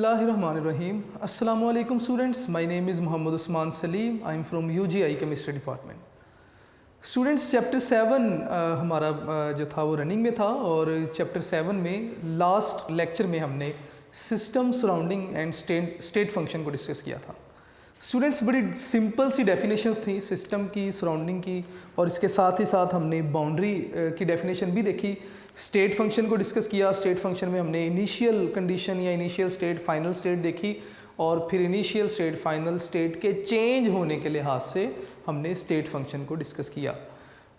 Bismillahirrahmanirrahim. Assalamu alaikum students. My name is Muhammad Usman Salim. I am from UGI Chemistry Department. Students chapter 7 हमारा जो था वो running में था और चैप्टर 7 में लास्ट लेक्चर में हमने system surrounding and state function को डिस्कस किया था। स्टूडेंट्स बड़ी सिंपल सी डेफिनेशंस थी सिस्टम की, सराउंडिंग की, और इसके साथ ही साथ हमने बाउंड्री की डेफिनेशन भी देखी। स्टेट फंक्शन को डिस्कस किया। स्टेट फंक्शन में हमने इनिशियल कंडीशन या इनिशियल स्टेट, फाइनल स्टेट देखी, और फिर इनिशियल स्टेट, फाइनल स्टेट के चेंज होने के लिहाज से हमने स्टेट फंक्शन को डिस्कस किया।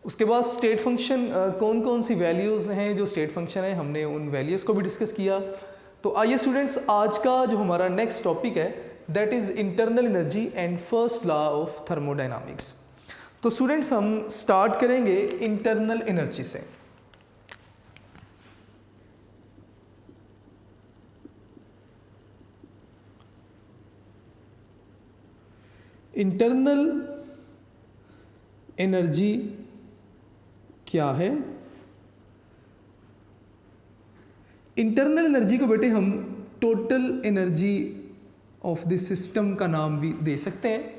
उसके बाद स्टेट फंक्शन कौन कौन सी वैल्यूज़ हैं जो स्टेट फंक्शन है, हमने उन वैल्यूज़ को भी डिस्कस किया। तो आइए स्टूडेंट्स, आज का जो हमारा नेक्स्ट टॉपिक है that is internal energy and first law of thermodynamics. तो स्टूडेंट्स हम स्टार्ट करेंगे इंटरनल एनर्जी से। इंटरनल एनर्जी क्या है? इंटरनल एनर्जी को बेटे हम total energy of the system का नाम भी दे सकते हैं।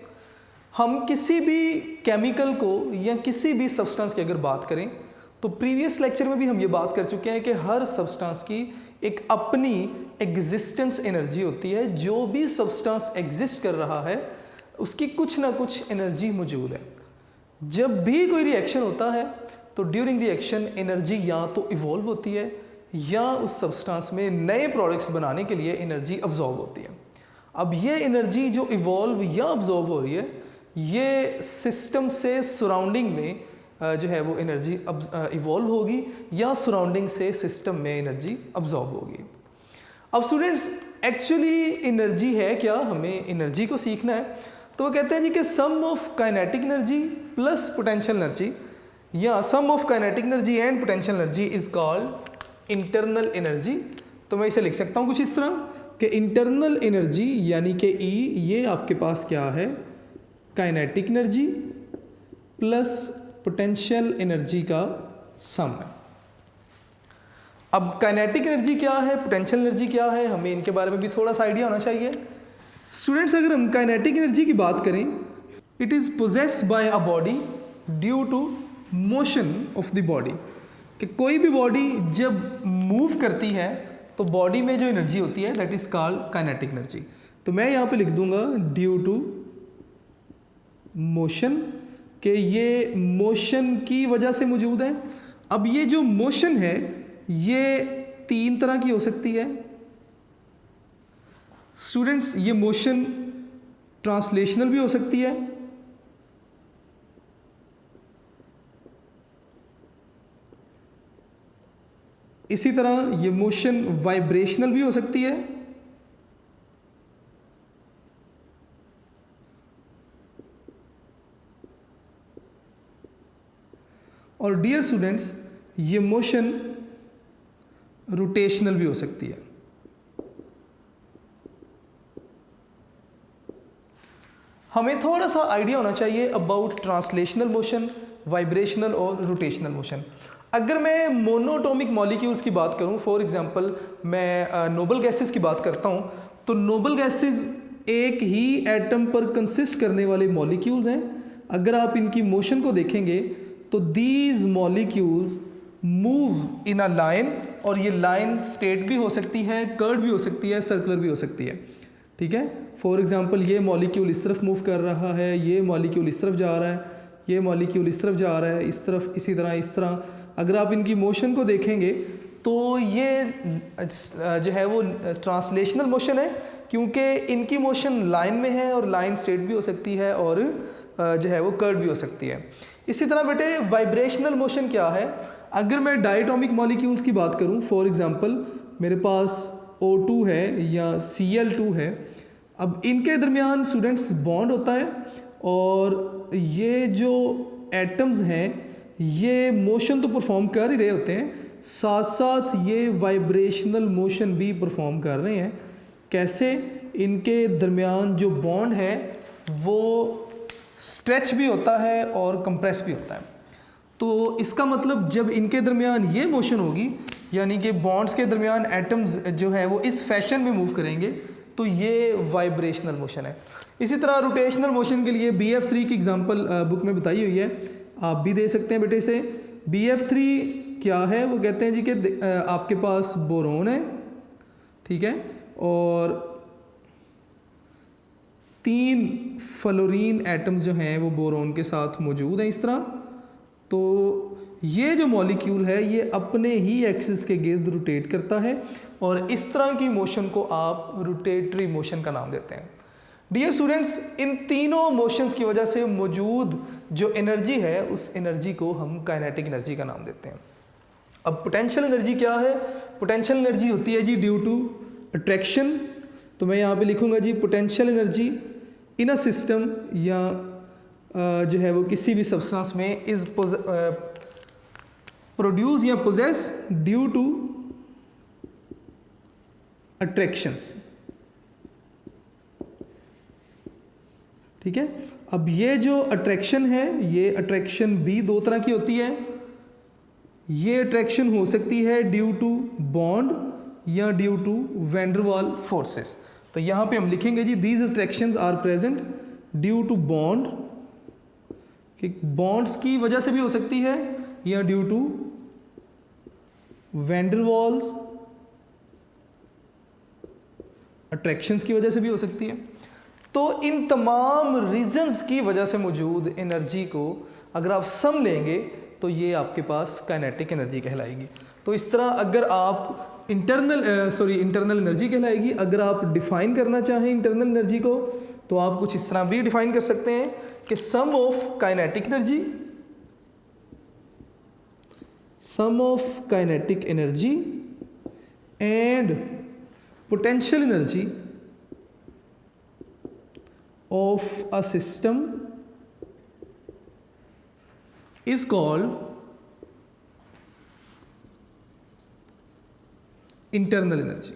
हम किसी भी केमिकल को या किसी भी सब्सटेंस की अगर बात करें तो प्रीवियस लेक्चर में भी हम ये बात कर चुके हैं कि हर सब्सटेंस की एक अपनी एग्जिस्टेंस एनर्जी होती है। जो भी सब्सटेंस एग्जिस्ट कर रहा है उसकी कुछ ना कुछ एनर्जी मौजूद है। जब भी कोई रिएक्शन होता है तो ड्यूरिंग रिएक्शन एनर्जी या तो इवॉल्व होती है या उस सब्सटेंस में नए प्रोडक्ट्स बनाने के लिए एनर्जी अब्जॉर्ब होती है। अब ये एनर्जी जो इवॉल्व या अब्जॉर्ब हो रही है, ये सिस्टम से सराउंडिंग में जो है वो एनर्जी इवॉल्व होगी या सराउंडिंग से सिस्टम में एनर्जी अब्जॉर्ब होगी। अब स्टूडेंट्स एक्चुअली एनर्जी है क्या? हमें एनर्जी को सीखना है। तो वो कहते हैं जी कि sum of kinetic energy plus potential energy या sum of kinetic energy and potential energy is called internal energy. तो मैं इसे लिख सकता हूँ कुछ इस तरह कि इंटरनल एनर्जी यानी कि E, ये आपके पास क्या है? Kinetic energy plus potential energy का सम है। अब काइनेटिक एनर्जी क्या है, पोटेंशियल एनर्जी क्या है, हमें इनके बारे में भी थोड़ा सा आइडिया होना चाहिए। स्टूडेंट्स अगर हम काइनेटिक एनर्जी की बात करें, it is possessed by a body due to motion of the body, कि कोई भी बॉडी जब मूव करती है तो बॉडी में जो एनर्जी होती है that is called kinetic energy. तो मैं यहाँ पे लिख दूंगा ड्यू टू मोशन, कि ये मोशन की वजह से मौजूद है। अब ये जो मोशन है ये तीन तरह की हो सकती है स्टूडेंट्स। ये मोशन ट्रांसलेशनल भी हो सकती है, इसी तरह ये मोशन वाइब्रेशनल भी हो सकती है, और डियर स्टूडेंट्स ये मोशन रोटेशनल भी हो सकती है। हमें थोड़ा सा आइडिया होना चाहिए अबाउट ट्रांसलेशनल मोशन, वाइब्रेशनल और रोटेशनल मोशन। अगर मैं मोनोटॉमिक मॉलिक्यूल्स की बात करूं, फॉर एग्जांपल मैं नोबल गैसेस की बात करता हूं, तो नोबल गैसेस एक ही एटम पर कंसिस्ट करने वाले मॉलिक्यूल्स हैं। अगर आप इनकी मोशन को देखेंगे तो these molecules move in a line, और ये लाइन स्ट्रेट भी हो सकती है, कर्व भी हो सकती है, सर्कुलर भी हो सकती है। ठीक है, फॉर एग्जांपल ये मॉलिक्यूल इस तरफ मूव कर रहा है, ये मॉलिक्यूल इस तरफ जा रहा है, ये मॉलिक्यूल इस तरफ जा रहा है, इस तरफ, इसी तरह इस तरह। अगर आप इनकी मोशन को देखेंगे तो ये जो है वो ट्रांसलेशनल मोशन है, क्योंकि इनकी मोशन लाइन में है और लाइन स्ट्रेट भी हो सकती है और जो है वो कर्व भी हो सकती है। इसी तरह बेटे वाइब्रेशनल मोशन क्या है? अगर मैं डायटोमिक मॉलिक्यूल्स की बात करूं, फॉर एग्जांपल मेरे पास O2 है या Cl2 है। अब इनके दरमियान स्टूडेंट्स बॉन्ड होता है और ये जो एटम्स हैं ये मोशन तो परफॉर्म कर ही रहे होते हैं, साथ साथ ये वाइब्रेशनल मोशन भी परफॉर्म कर रहे हैं। कैसे? इनके दरमियान जो बॉन्ड है वो स्ट्रेच भी होता है और कंप्रेस भी होता है। तो इसका मतलब जब इनके दरमियान ये मोशन होगी, यानी कि बॉन्ड्स के दरमियान एटम्स जो है वो इस फैशन में मूव करेंगे, तो ये वाइब्रेशनल मोशन है। इसी तरह रोटेशनल मोशन के लिए BF3 की एग्जांपल बुक में बताई हुई है, आप भी दे सकते हैं बेटे से। BF3 क्या है, वो कहते हैं जी कि आपके पास बोरोन है, ठीक है, और 3 फ्लोरीन एटम्स जो हैं वो बोरोन के साथ मौजूद हैं इस तरह। तो ये जो मॉलिक्यूल है ये अपने ही एक्सिस के गिर्द रोटेट करता है और इस तरह की मोशन को आप रोटेटरी मोशन का नाम देते हैं। डियर स्टूडेंट्स, इन तीनों मोशंस की वजह से मौजूद जो एनर्जी है उस एनर्जी को हम काइनेटिक एनर्जी का नाम देते हैं। अब पोटेंशियल एनर्जी क्या है? पोटेंशियल एनर्जी होती है जी ड्यू टू अट्रैक्शन। तो मैं यहाँ पे लिखूँगा जी potential energy in a system या जो है वो किसी भी सब्सटेंस में इज प्रोड्यूस या पोजेस ड्यू टू अट्रैक्शंस। ठीक है, अब ये जो अट्रैक्शन है ये अट्रैक्शन भी दो तरह की होती है। ये अट्रैक्शन हो सकती है ड्यू टू बॉन्ड या due to van der Waals forces. तो यहाँ पे हम लिखेंगे जी these attractions are present due to bond, कि बॉन्ड्स की वजह से भी हो सकती है या due to van der Waals attractions की वजह से भी हो सकती है। तो इन तमाम रीजंस की वजह से मौजूद एनर्जी को अगर आप सम लेंगे तो ये आपके पास काइनेटिक एनर्जी कहलाएगी। तो इस तरह अगर आप इंटरनल एनर्जी कहलाएगी। अगर आप डिफाइन करना चाहें इंटरनल एनर्जी को तो आप कुछ इस तरह भी डिफाइन कर सकते हैं कि sum of kinetic energy and potential energy of a system is called internal energy।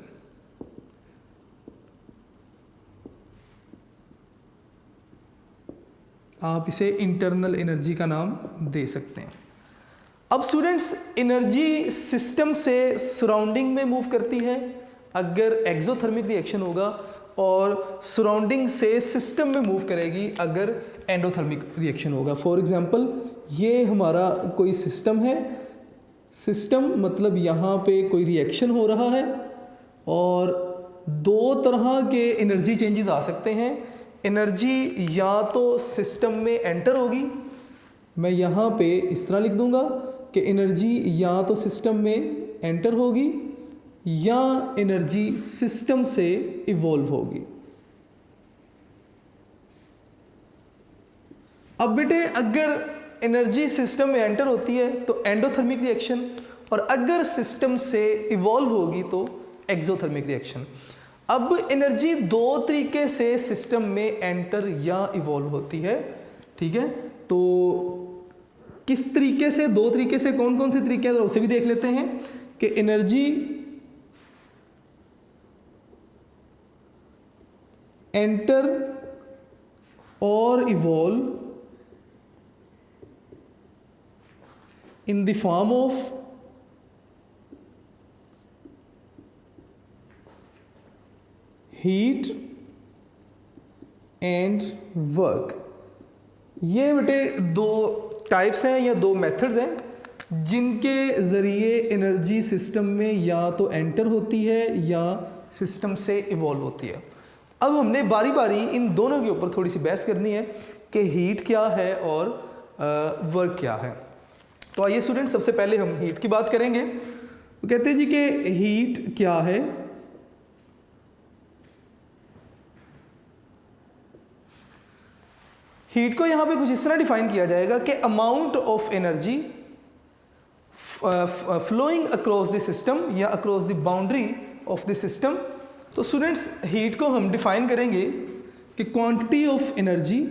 आप इसे इंटरनल एनर्जी का नाम दे सकते हैं। अब स्टूडेंट्स, एनर्जी सिस्टम से सराउंडिंग में मूव करती है अगर एक्सोथर्मिक रिएक्शन होगा, और सराउंडिंग से सिस्टम में मूव करेगी अगर एंडोथर्मिक रिएक्शन होगा। फॉर एग्जांपल, ये हमारा कोई सिस्टम है। सिस्टम मतलब यहाँ पे कोई रिएक्शन हो रहा है और दो तरह के एनर्जी चेंजेस आ सकते हैं। एनर्जी या तो सिस्टम में एंटर होगी, मैं यहाँ पे इस तरह लिख दूंगा कि एनर्जी या तो सिस्टम में एंटर होगी या एनर्जी सिस्टम से इवॉल्व होगी। अब बेटे, अगर एनर्जी सिस्टम में एंटर होती है तो एंडोथर्मिक रिएक्शन, और अगर सिस्टम से इवॉल्व होगी तो एक्सोथर्मिक रिएक्शन। अब एनर्जी दो तरीके से सिस्टम में एंटर या इवॉल्व होती है, ठीक है। तो किस तरीके से, दो तरीके से, कौन कौन से तरीके हैं उसे भी देख लेते हैं कि एनर्जी एंटर और evolve in the form of heat and work। ये बेटे दो टाइप्स हैं या दो मेथड्स हैं जिनके ज़रिए एनर्जी सिस्टम में या तो एंटर होती है या सिस्टम से इवॉल्व होती है। अब हमने बारी बारी इन दोनों के ऊपर थोड़ी सी बहस करनी है कि हीट क्या है और वर्क क्या है। तो आइए स्टूडेंट, सबसे पहले हम हीट की बात करेंगे। वो कहते हैं जी कि हीट क्या है। हीट को यहां पे कुछ इस तरह डिफाइन किया जाएगा कि amount of energy flowing across the system या across the boundary of the system. तो स्टूडेंट्स, हीट को हम डिफाइन करेंगे कि quantity of energy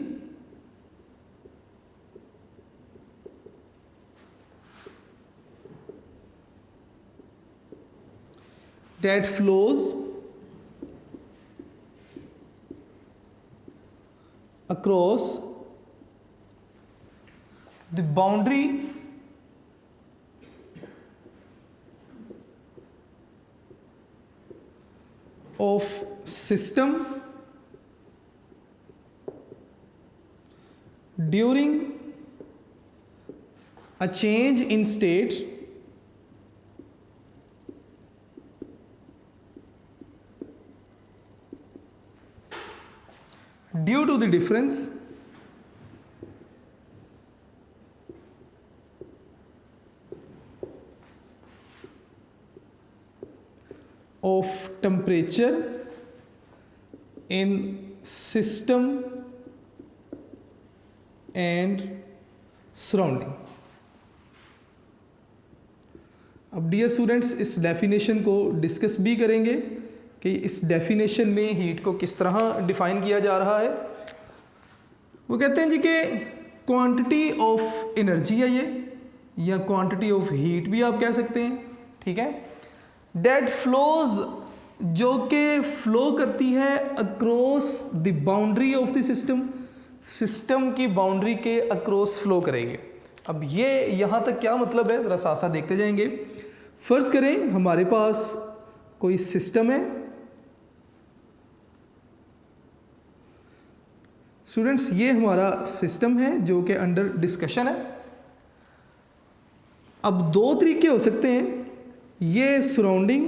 that flows across the boundary of system during a change in state due to the difference of temperature in system and surrounding। अब dear students इस definition को discuss भी करेंगे कि इस डेफिनेशन में हीट को किस तरह डिफाइन किया जा रहा है। वो कहते हैं जी कि क्वांटिटी ऑफ एनर्जी है ये, या क्वांटिटी ऑफ हीट भी आप कह सकते हैं, ठीक है, डेट फ्लोज, जो कि फ्लो करती है across the boundary of the system, system की बाउंड्री के अक्रॉस फ्लो करेगी। अब ये यहाँ तक क्या मतलब है, जरा साथ साथ देखते जाएंगे। फर्ज करें हमारे पास कोई सिस्टम है, स्टूडेंट्स ये हमारा सिस्टम है जो कि अंडर डिस्कशन है। अब दो तरीके हो सकते हैं, ये सराउंडिंग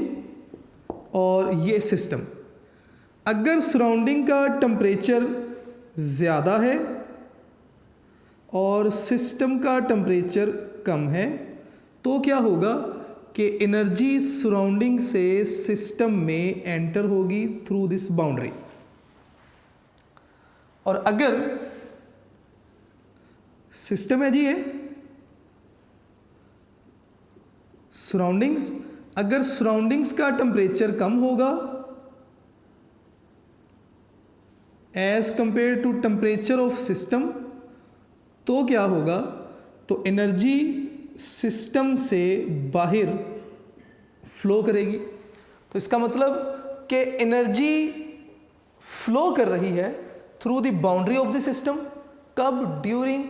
और ये सिस्टम। अगर सराउंडिंग का टेम्परेचर ज़्यादा है और सिस्टम का टेम्परेचर कम है तो क्या होगा कि एनर्जी सराउंडिंग से सिस्टम में एंटर होगी थ्रू दिस बाउंड्री। और अगर सिस्टम है जी ये सराउंडिंग्स, अगर सराउंडिंग्स का टेम्परेचर कम होगा as compare to temperature of system तो क्या होगा, तो एनर्जी सिस्टम से बाहर फ्लो करेगी। तो इसका मतलब कि एनर्जी फ्लो कर रही है through the boundary of the system. कब? During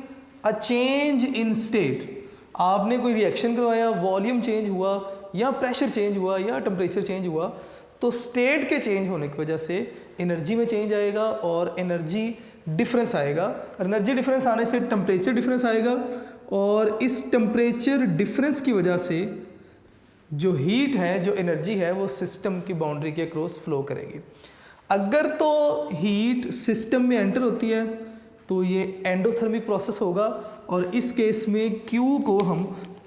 a change in state. आपने कोई रिएक्शन करवाया, वॉल्यूम चेंज हुआ या प्रेशर चेंज हुआ या टेम्परेचर चेंज हुआ, तो स्टेट के चेंज होने की वजह से एनर्जी में चेंज आएगा और एनर्जी डिफरेंस आएगा। एनर्जी डिफरेंस आने से टेम्परेचर डिफरेंस आएगा और इस टेम्परेचर डिफरेंस की वजह से जो हीट है, जो एनर्जी है, वो सिस्टम की बाउंड्री के क्रॉस फ्लो करेगी। अगर तो हीट सिस्टम में एंटर होती है तो ये एंडोथर्मिक प्रोसेस होगा और इस केस में Q को हम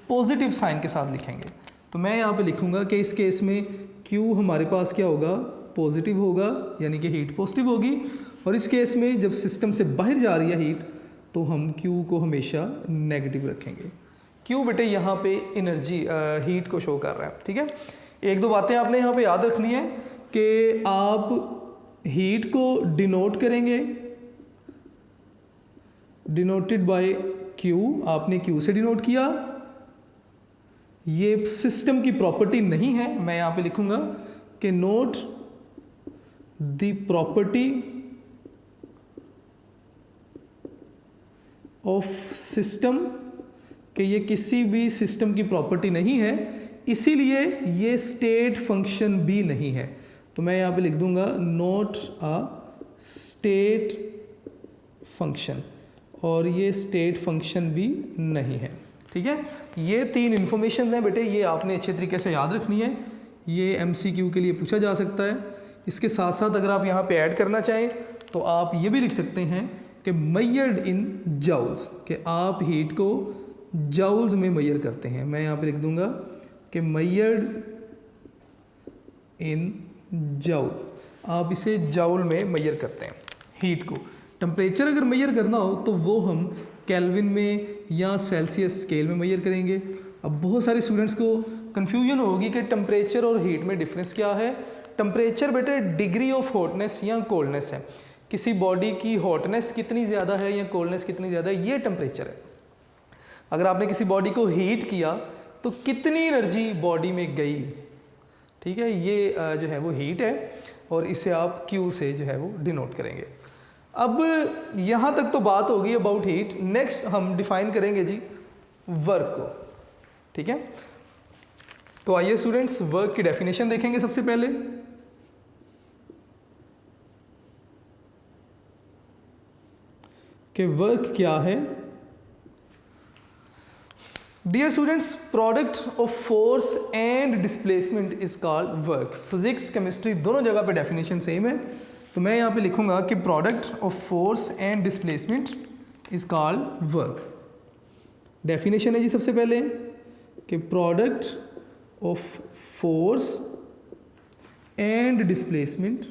पॉजिटिव साइन के साथ लिखेंगे। तो मैं यहाँ पे लिखूँगा कि इस केस में Q हमारे पास क्या होगा, पॉजिटिव होगा, यानी कि हीट पॉजिटिव होगी। और इस केस में जब सिस्टम से बाहर जा रही है हीट तो हम Q को हमेशा नेगेटिव रखेंगे। Q बेटे यहाँ पे एनर्जी हीट को शो कर रहा है, ठीक है। एक दो बातें आपने यहाँ पे याद रखनी है कि आप हीट को डिनोट करेंगे, डिनोटेड बाय Q, आपने Q से डिनोट किया। ये सिस्टम की प्रॉपर्टी नहीं है, मैं यहाँ पे लिखूंगा कि note the property of system, कि ये किसी भी सिस्टम की प्रॉपर्टी नहीं है, इसीलिए ये स्टेट फंक्शन भी नहीं है। तो मैं यहाँ पे लिख दूंगा नोट अ स्टेट फंक्शन, और ये स्टेट फंक्शन भी नहीं है, ठीक है। ये तीन इन्फॉर्मेशन हैं बेटे, ये आपने अच्छे तरीके से याद रखनी है। ये MCQ के लिए पूछा जा सकता है। इसके साथ साथ अगर आप यहाँ पे ऐड करना चाहें तो आप ये भी लिख सकते हैं कि मेजर्ड इन जाउल्स, कि आप हीट को जाउल्स में मेजर करते हैं। मैं यहाँ पे लिख दूंगा कि मेजर्ड इन जाउल, आप इसे जाउल में मेजर करते हैं हीट को। टेम्परेचर अगर मेजर करना हो तो वो हम केल्विन में या सेल्सियस स्केल में मेजर करेंगे। अब बहुत सारे स्टूडेंट्स को कन्फ्यूजन होगी कि टेम्परेचर और हीट में डिफरेंस क्या है। टेम्परेचर बेटे डिग्री ऑफ हॉटनेस या कोल्डनेस है, किसी बॉडी की हॉटनेस कितनी ज़्यादा है या कोल्डनेस कितनी ज़्यादा है, ये टेम्परेचर है। अगर आपने किसी बॉडी को हीट किया तो कितनी एनर्जी बॉडी में गई, ठीक है, ये जो है वो हीट है और इसे आप Q से जो है वो डिनोट करेंगे। अब यहाँ तक तो बात होगी अबाउट हीट। नेक्स्ट हम डिफाइन करेंगे जी वर्क को, ठीक है। तो आइए स्टूडेंट्स वर्क की डेफिनेशन देखेंगे। सबसे पहले कि वर्क क्या है। Dear students, product of force and displacement is called work. Physics chemistry दोनों जगह पे डेफिनेशन सेम है, तो मैं यहाँ पे लिखूंगा कि product of force and displacement is called work. Definition है जी सबसे पहले कि product of force and displacement,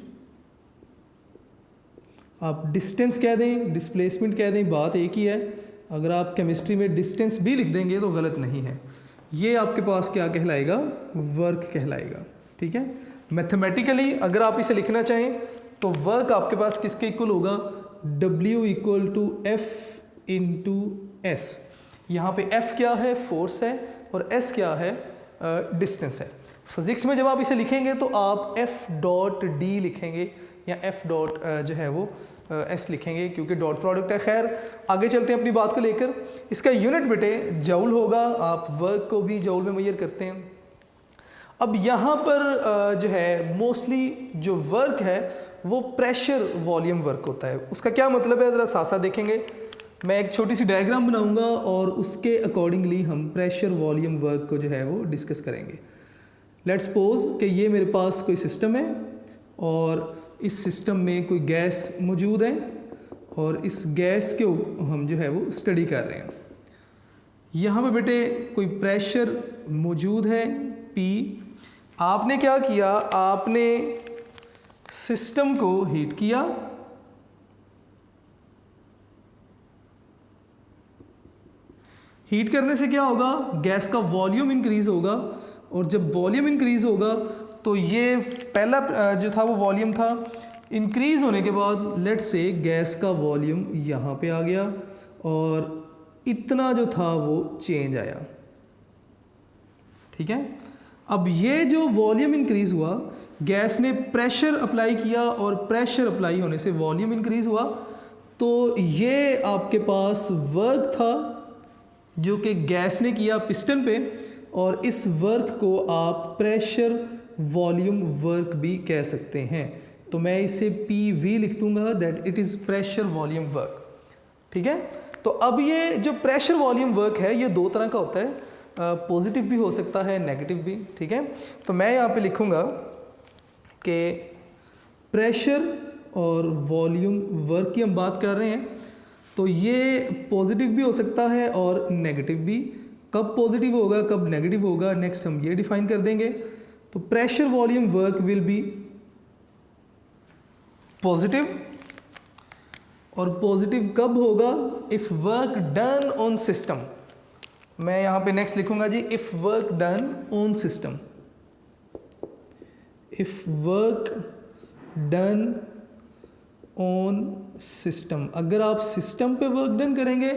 आप डिस्टेंस कह दें, डिस्प्लेसमेंट कह दें, बात एक ही है। अगर आप केमिस्ट्री में डिस्टेंस भी लिख देंगे तो गलत नहीं है। ये आपके पास क्या कहलाएगा, वर्क कहलाएगा। ठीक है, मैथमेटिकली अगर आप इसे लिखना चाहें तो वर्क आपके पास किसके इक्वल होगा, W equal to F into S. यहाँ पे F क्या है, फोर्स है, और S क्या है, डिस्टेंस है। फिजिक्स में जब आप इसे लिखेंगे तो आप F डॉट D लिखेंगे या F डॉट जो है वो S लिखेंगे, क्योंकि डॉट प्रोडक्ट है। खैर आगे चलते हैं अपनी बात को लेकर। इसका यूनिट बेटे जूल होगा, आप वर्क को भी जूल में मेजर करते हैं। अब यहाँ पर जो है मोस्टली जो वर्क है वो प्रेशर वॉल्यूम वर्क होता है। उसका क्या मतलब है, ज़रा साथ साथ देखेंगे। मैं एक छोटी सी डायग्राम बनाऊंगा और उसके अकॉर्डिंगली हम प्रेशर वॉल्यूम वर्क को जो है वो डिस्कस करेंगे। लेट्स सपोज कि ये मेरे पास कोई सिस्टम है और इस सिस्टम में कोई गैस मौजूद है और इस गैस के हम जो है वो स्टडी कर रहे हैं। यहाँ पे बेटे कोई प्रेशर मौजूद है P। आपने क्या किया, आपने सिस्टम को हीट किया, हीट करने से क्या होगा, गैस का वॉल्यूम इंक्रीज होगा, और जब वॉल्यूम इंक्रीज होगा तो ये पहला जो था वो वॉल्यूम था, इंक्रीज होने के बाद लेट्स से गैस का वॉल्यूम यहाँ पे आ गया और इतना जो था वो चेंज आया। ठीक है, अब ये जो वॉल्यूम इंक्रीज हुआ, गैस ने प्रेशर अप्लाई किया और प्रेशर अप्लाई होने से वॉल्यूम इंक्रीज हुआ, तो ये आपके पास वर्क था जो कि गैस ने किया पिस्टन पे, और इस वर्क को आप प्रेशर वॉल्यूम वर्क भी कह सकते हैं। तो मैं इसे PV लिख दूंगा, that it is pressure volume work. ठीक है, तो अब ये जो प्रेशर वॉल्यूम वर्क है ये दो तरह का होता है, पॉजिटिव भी हो सकता है, नेगेटिव भी। ठीक है, तो मैं यहाँ पे लिखूँगा कि प्रेशर और वॉल्यूम वर्क की हम बात कर रहे हैं, तो ये पॉजिटिव भी हो सकता है और नेगेटिव भी। कब पॉजिटिव होगा कब नेगेटिव होगा नेक्स्ट हम ये डिफाइन कर देंगे। तो pressure volume work will be positive, और पॉजिटिव कब होगा, if work done on system. मैं यहाँ पे नेक्स्ट लिखूंगा जी, if work done on system, if work done on system. अगर आप सिस्टम पे वर्क डन करेंगे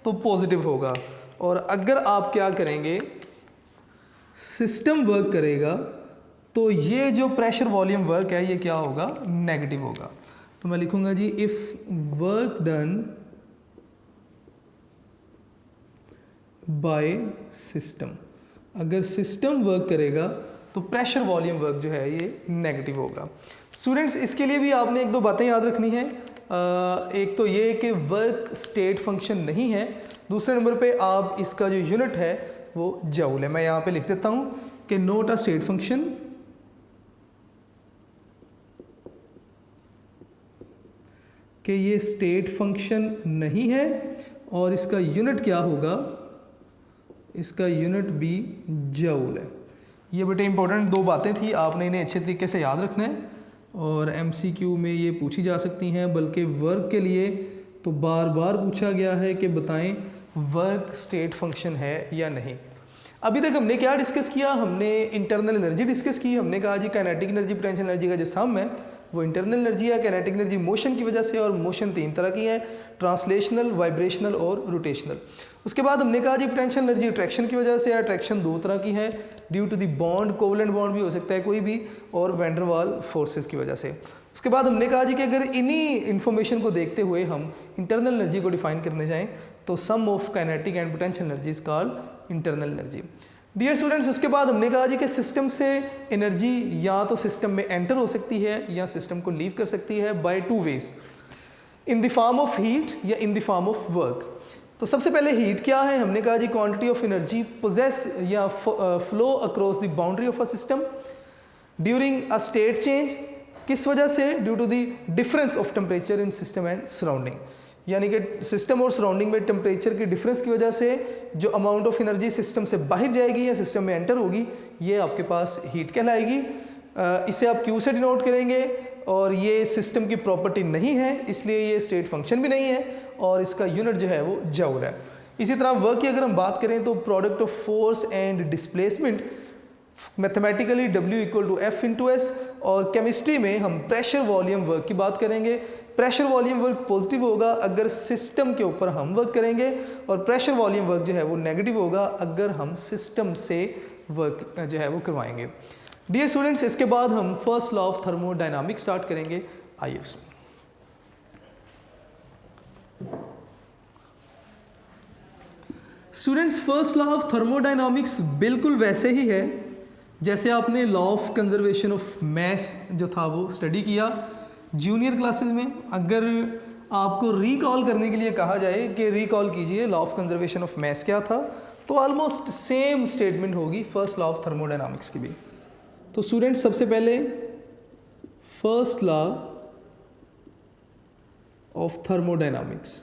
तो पॉजिटिव होगा, और अगर आप क्या करेंगे, सिस्टम वर्क करेगा, तो ये जो प्रेशर वॉल्यूम वर्क है ये क्या होगा, नेगेटिव होगा। तो मैं लिखूंगा जी, if work done by system. अगर सिस्टम वर्क करेगा तो प्रेशर वॉल्यूम वर्क जो है ये नेगेटिव होगा। स्टूडेंट्स, इसके लिए भी आपने एक दो बातें याद रखनी है। एक तो ये कि वर्क स्टेट फंक्शन नहीं है, दूसरे नंबर पे आप इसका जो यूनिट है वो जूल है। मैं यहाँ पे लिख देता हूँ कि नोट अ स्टेट फंक्शन, कि ये स्टेट फंक्शन नहीं है, और इसका यूनिट क्या होगा, इसका यूनिट भी जूल है। ये बेटे इंपॉर्टेंट दो बातें थी, आपने इन्हें अच्छे तरीके से याद रखना है, और MCQ में ये पूछी जा सकती हैं, बल्कि वर्क के लिए तो बार बार पूछा गया है कि बताएं वर्क स्टेट फंक्शन है या नहीं। अभी तक हमने क्या डिस्कस किया, हमने इंटरनल एनर्जी डिस्कस की। हमने कहा जी काइनेटिक एनर्जी पोटेंशियल एनर्जी का जो सम है वो इंटरनल एनर्जी है। काइनेटिक एनर्जी मोशन की वजह से, और मोशन तीन तरह की है, ट्रांसलेशनल, वाइब्रेशनल और रोटेशनल। उसके बाद हमने कहा जी पोटेंशियल एनर्जी अट्रैक्शन की वजह से, अट्रैक्शन दो तरह की है, due to the bond, covalent bond भी हो सकता है कोई भी, और वैन डर वाल फोर्सेस की वजह से। उसके बाद हमने कहा जी कि अगर इन्हीं इन्फॉर्मेशन को देखते हुए हम इंटरनल एनर्जी को डिफाइन करने जाएं तो sum of kinetic and potential energy is called internal energy. Dear students, उसके बाद हमने कहा जी कि सिस्टम से एनर्जी या तो सिस्टम में एंटर हो सकती है या सिस्टम को लीव कर सकती है by two ways. In the form of heat या in the form of work. तो सबसे पहले हीट क्या है, हमने कहा जी क्वांटिटी ऑफ एनर्जी पोजेस या flow across the boundary of a system during a state change. किस वजह से? Due to the difference of temperature in system and surrounding, यानी कि सिस्टम और सराउंडिंग में टेम्परेचर के डिफरेंस की वजह से जो अमाउंट ऑफ एनर्जी सिस्टम से बाहर जाएगी या सिस्टम में एंटर होगी, ये आपके पास हीट कहलाएगी। इसे आप क्यू से डिनोट करेंगे और ये सिस्टम की प्रॉपर्टी नहीं है, इसलिए ये स्टेट फंक्शन भी नहीं है और इसका यूनिट जो है वो जूल है। इसी तरह वर्क की अगर हम बात करें तो product of force and displacement mathematically W equal to F into S, और केमिस्ट्री में हम प्रेशर वॉल्यूम वर्क की बात करेंगे। प्रेशर वॉल्यूम वर्क पॉजिटिव होगा अगर सिस्टम के ऊपर हम वर्क करेंगे, और प्रेशर वॉल्यूम वर्क जो है वो नेगेटिव होगा अगर हम सिस्टम से वर्क जो है वो करवाएंगे। डियर स्टूडेंट्स, इसके बाद हम first law of thermodynamics start करेंगे। आइए students, first law of thermodynamics बिल्कुल वैसे ही है जैसे आपने law of conservation of mess जो था वो स्टडी किया जूनियर क्लासेस में। अगर आपको रिकॉल करने के लिए कहा जाए कि रिकॉल कीजिए law of conservation of mass क्या था, तो ऑलमोस्ट सेम स्टेटमेंट होगी फर्स्ट लॉ ऑफ थर्मोडायनामिक्स की भी। तो स्टूडेंट्स, सबसे पहले first law of thermodynamics,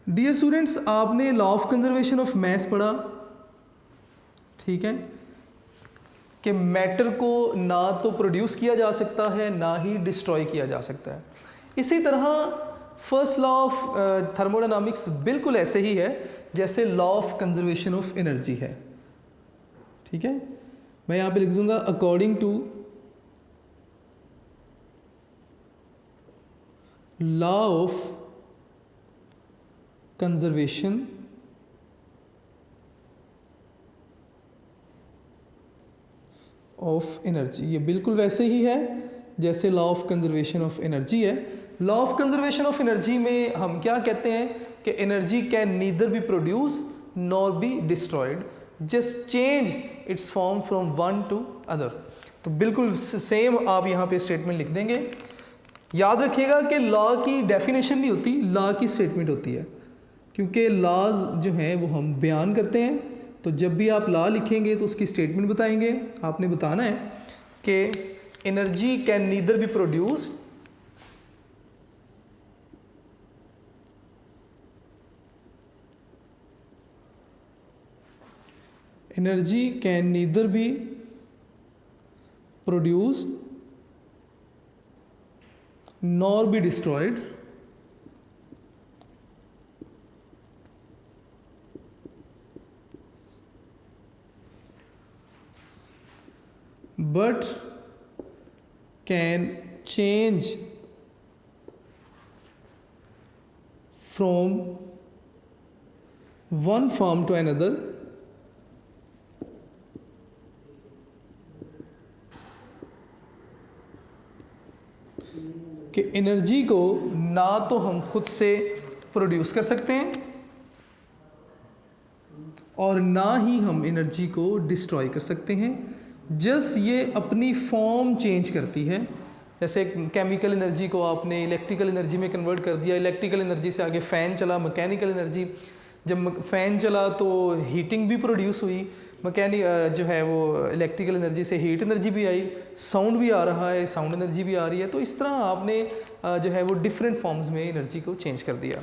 dear students, आपने law of conservation of mass पढ़ा, ठीक है, कि मैटर को ना तो प्रोड्यूस किया जा सकता है ना ही डिस्ट्रॉय किया जा सकता है। इसी तरह फर्स्ट लॉ ऑफ थर्मोडायनामिक्स बिल्कुल ऐसे ही है जैसे law of conservation of energy है, ठीक है। मैं यहाँ पे लिख दूंगा according to law of conservation of energy, ये बिल्कुल वैसे ही है जैसे law of conservation of energy है। Law of conservation of energy में हम क्या कहते हैं कि energy can neither be produce nor be destroyed, just change its form from one to other. तो बिल्कुल सेम आप यहाँ पे स्टेटमेंट लिख देंगे। याद रखिएगा कि लॉ की डेफिनेशन नहीं होती, लॉ की स्टेटमेंट होती है, क्योंकि लॉज जो हैं वो हम बयान करते हैं। तो जब भी आप लॉ लिखेंगे तो उसकी स्टेटमेंट बताएंगे। आपने बताना है कि energy can neither be produce energy can neither be produce nor be destroyed but can change from one form to another कि एनर्जी को ना तो हम खुद से प्रोड्यूस कर सकते हैं और ना ही हम एनर्जी को डिस्ट्रॉय कर सकते हैं, जस्ट ये अपनी फॉर्म चेंज करती है। जैसे केमिकल एनर्जी को आपने इलेक्ट्रिकल एनर्जी में कन्वर्ट कर दिया, इलेक्ट्रिकल एनर्जी से आगे फ़ैन चला, मैकेनिकल एनर्जी, जब फ़ैन चला तो हीटिंग भी प्रोड्यूस हुई, जो है वो इलेक्ट्रिकल एनर्जी से हीट एनर्जी भी आई, साउंड भी आ रहा है, साउंड एनर्जी भी आ रही है। तो इस तरह आपने जो है वो डिफरेंट फॉर्म्स में एनर्जी को चेंज कर दिया।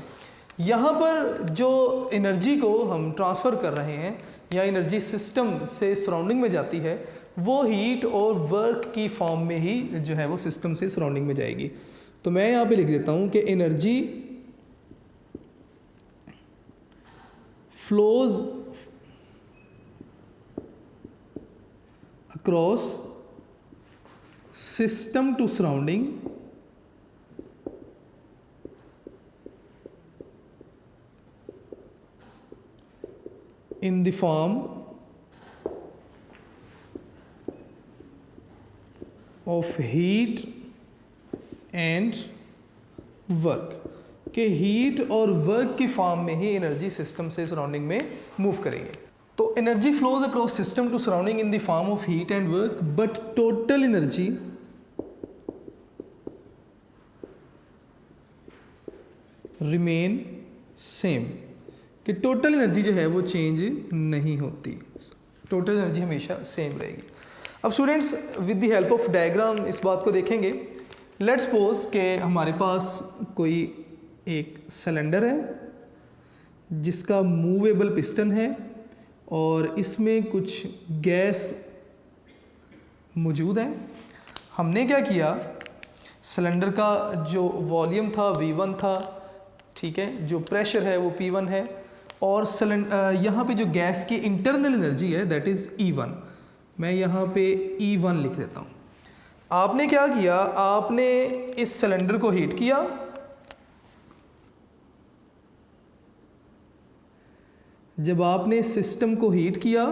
यहाँ पर जो एनर्जी को हम ट्रांसफ़र कर रहे हैं या एनर्जी सिस्टम से सराउंडिंग में जाती है, वो हीट और वर्क की फॉर्म में ही जो है वो सिस्टम से सराउंडिंग में जाएगी। तो मैं यहाँ पे लिख देता हूँ कि energy flows across system to surrounding in the form of heat and work। कि हीट और वर्क की फॉर्म में ही एनर्जी सिस्टम से सराउंडिंग में मूव करेंगे। तो energy flows across system to surrounding in the form of heat and work, but total energy remain same, कि टोटल एनर्जी जो है वो चेंज नहीं होती, टोटल एनर्जी हमेशा सेम रहेगी। अब students with the help of diagram इस बात को देखेंगे। लेट्स सपोज कि हमारे पास कोई एक सिलेंडर है जिसका मूवेबल पिस्टन है और इसमें कुछ गैस मौजूद है। हमने क्या किया, सिलेंडर का जो वॉल्यूम था V1 था, ठीक है, जो प्रेशर है वो P1 है, और यहाँ पे जो गैस की इंटरनल एनर्जी है दैट इज़ E1। मैं यहाँ पे E1 लिख देता हूँ। आपने क्या किया, आपने इस सिलेंडर को हीट किया, जब आपने सिस्टम को हीट किया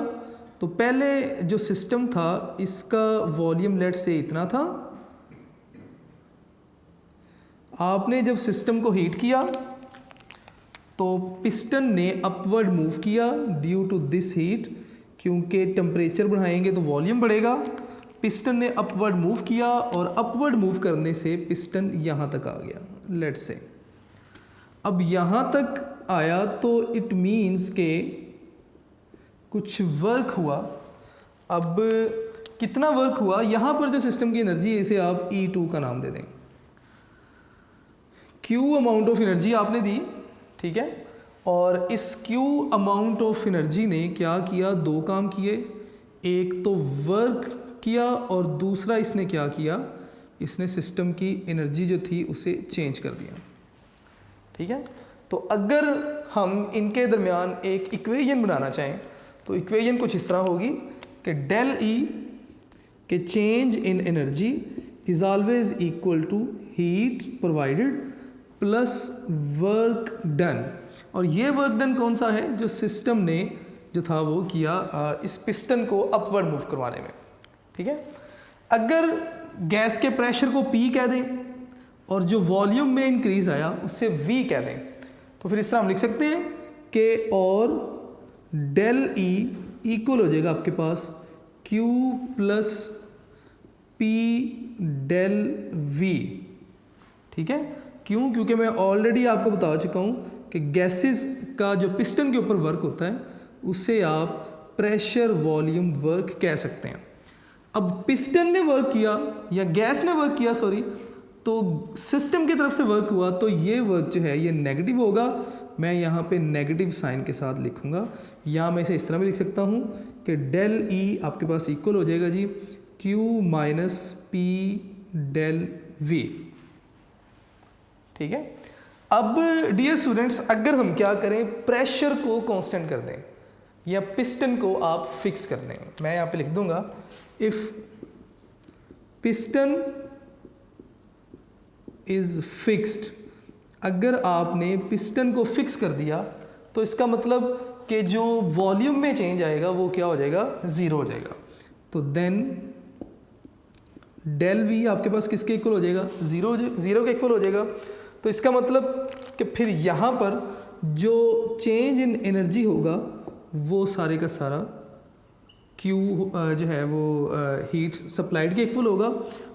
तो पहले जो सिस्टम था इसका वॉल्यूम लेट से इतना था। आपने जब सिस्टम को हीट किया तो पिस्टन ने अपवर्ड मूव किया ड्यू टू दिस हीट, क्योंकि टेम्परेचर बढ़ाएंगे तो वॉल्यूम बढ़ेगा। पिस्टन ने अपवर्ड मूव किया और अपवर्ड मूव करने से पिस्टन यहाँ तक आ गया लेट से। अब यहाँ तक आया तो इट मीन्स के कुछ वर्क हुआ। अब कितना वर्क हुआ, यहाँ पर जो सिस्टम की एनर्जी है इसे आप E2 का नाम दे दें। Q अमाउंट ऑफ एनर्जी आपने दी, ठीक है, और इस Q अमाउंट ऑफ एनर्जी ने क्या किया, दो काम किए। एक तो वर्क किया और दूसरा इसने क्या किया, इसने सिस्टम की एनर्जी जो थी उसे चेंज कर दिया, ठीक है। तो अगर हम इनके दरमियान एक इक्वेशन बनाना चाहें तो इक्वेशन कुछ इस तरह होगी कि डेल E के change in energy is always equal to heat provided plus work done. और ये वर्क डन कौन सा है, जो सिस्टम ने जो था वो किया इस पिस्टन को अपवर्ड मूव करवाने में, ठीक है। अगर गैस के प्रेशर को P कह दें और जो वॉल्यूम में इंक्रीज आया उससे V कह दें, तो फिर इस तरह हम लिख सकते हैं कि और डेल E इक्वल हो जाएगा आपके पास Q plus P del V, ठीक है। क्यों, क्योंकि मैं ऑलरेडी आपको बता चुका हूँ कि गैसेस का जो पिस्टन के ऊपर वर्क होता है उसे आप प्रेशर वॉल्यूम वर्क कह सकते हैं। अब पिस्टन ने वर्क किया या गैस ने वर्क किया सॉरी, तो सिस्टम की तरफ से वर्क हुआ तो ये वर्क जो है ये नेगेटिव होगा। मैं यहाँ पे नेगेटिव साइन के साथ लिखूँगा, या मैं इसे इस तरह भी लिख सकता हूँ कि डेल E आपके पास इक्वल हो जाएगा जी Q minus P del V, ठीक है। अब डियर स्टूडेंट्स अगर हम क्या करें, प्रेशर को कांस्टेंट कर दें या पिस्टन को आप फिक्स कर दें, मैं यहाँ पे लिख दूंगा इफ पिस्टन इज फिक्स्ड। अगर आपने पिस्टन को फिक्स कर दिया तो इसका मतलब कि जो वॉल्यूम में चेंज आएगा वो क्या हो जाएगा, ज़ीरो हो जाएगा। तो देन डेल V आपके पास किसके इक्वल हो जाएगा, ज़ीरो के इक्वल हो जाएगा। तो इसका मतलब कि फिर यहाँ पर जो चेंज इन एनर्जी होगा वो सारे का सारा Q जो है वो हीट सप्लाइड के इक्वल होगा,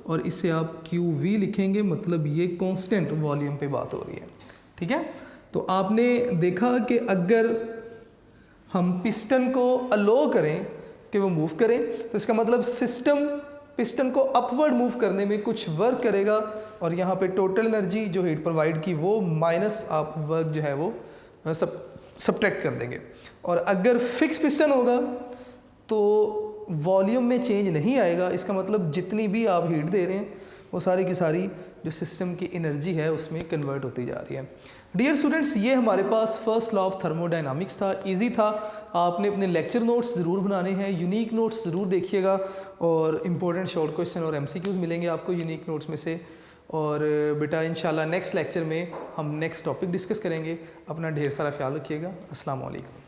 और इसे आप QV लिखेंगे, मतलब ये कांस्टेंट वॉल्यूम पे बात हो रही है, ठीक है। तो आपने देखा कि अगर हम पिस्टन को अलो करें कि वो मूव करें तो इसका मतलब सिस्टम पिस्टन को अपवर्ड मूव करने में कुछ वर्क करेगा, और यहाँ पे टोटल एनर्जी जो हीट प्रोवाइड की वो माइनस आप वर्क जो है वो सब्ट्रैक्ट कर देंगे। और अगर फिक्स पिस्टन होगा तो वॉल्यूम में चेंज नहीं आएगा, इसका मतलब जितनी भी आप हीट दे रहे हैं वो सारी की सारी जो सिस्टम की एनर्जी है उसमें कन्वर्ट होती जा रही है। डियर स्टूडेंट्स ये हमारे पास फर्स्ट लॉ ऑफ थर्मोडायनामिक्स था, इजी था। आपने अपने लेक्चर नोट्स ज़रूर बनाने हैं, यूनिक नोट्स ज़रूर देखिएगा, और इम्पोर्टेंट शॉर्ट क्वेश्चन और MCQs मिलेंगे आपको यूनिक नोट्स में से। और बेटा इंशाल्लाह नेक्स्ट लेक्चर में हम नेक्स्ट टॉपिक डिस्कस करेंगे। अपना ढेर सारा ख्याल रखिएगा। अस्सलाम वालेकुम।